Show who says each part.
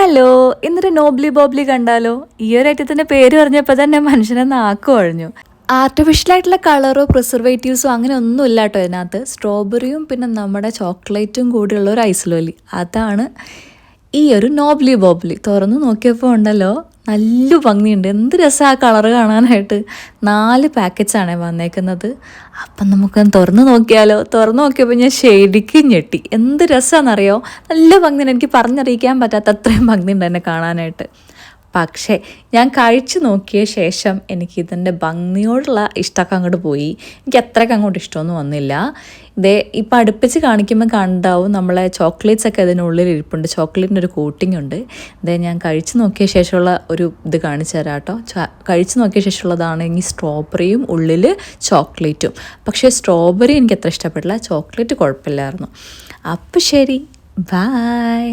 Speaker 1: Hello, ഇന്നൊരു നോബ്ലി ബോബ്ലി കണ്ടാലോ? ഈ ഒരു ഐറ്റത്തിൻ്റെ പേര് പറഞ്ഞപ്പോൾ തന്നെ മനുഷ്യനെ നാക്ക് കുഴഞ്ഞു. ആർട്ടിഫിഷ്യലായിട്ടുള്ള കളറോ പ്രിസർവേറ്റീവ്സോ അങ്ങനെ ഒന്നും ഇല്ല കേട്ടോ ഇതിനകത്ത്. സ്ട്രോബെറിയും പിന്നെ നമ്മുടെ ചോക്ലേറ്റും കൂടിയുള്ള ഒരു ഐസ്ലോലി, അതാണ് ഈ ഒരു നോബ്ലി ബോബ്ലി. തുറന്നു നോക്കിയപ്പോൾ ഉണ്ടല്ലോ, നല്ല ഭംഗിയുണ്ട്. എന്ത് രസമാണ് ആ കളറ് കാണാനായിട്ട്. 4 പാക്കറ്റ്സാണ് വന്നേക്കുന്നത്. അപ്പം നമുക്കൊന്ന് തുറന്ന് നോക്കിയാലോ? തുറന്ന് നോക്കിയപ്പോൾ ഞാൻ ശരിക്കും ഞെട്ടി. എന്ത് രസമാണെന്നറിയോ? നല്ല ഭംഗിയുണ്ട്. എനിക്ക് പറഞ്ഞറിയിക്കാൻ പറ്റാത്ത അത്രയും ഭംഗിയുണ്ട് എന്നെ കാണാനായിട്ട്. പക്ഷേ ഞാൻ കഴിച്ചു നോക്കിയ ശേഷം എനിക്കിതിൻ്റെ ഭംഗിയോടുള്ള ഇഷ്ടമൊക്കെ അങ്ങോട്ട് പോയി. എനിക്ക് അത്രയ്ക്ക് അങ്ങോട്ട് ഇഷ്ടമൊന്നും വന്നില്ല. ഇതേ ഇപ്പം അടുപ്പിച്ച് കാണിക്കുമ്പോൾ കണ്ടാവും നമ്മളെ ചോക്ലേറ്റ്സ് ഒക്കെ ഇതിനുള്ളിൽ ഇരിപ്പുണ്ട്. ചോക്ലേറ്റിൻ്റെ ഒരു കോട്ടിംഗ് ഉണ്ട്. ഇതേ ഞാൻ കഴിച്ചു നോക്കിയ ശേഷമുള്ള ഒരു ഇത് കാണിച്ചു തരാം കേട്ടോ. കഴിച്ചു നോക്കിയ ശേഷമുള്ളതാണ് ഇനി സ്ട്രോബെറിയും ഉള്ളിൽ ചോക്ലേറ്റും. പക്ഷേ സ്ട്രോബെറി എനിക്ക് അത്ര ഇഷ്ടപ്പെട്ടില്ല, ചോക്ലേറ്റ് കുഴപ്പമില്ലായിരുന്നു. അപ്പോൾ ശരി, ബൈ.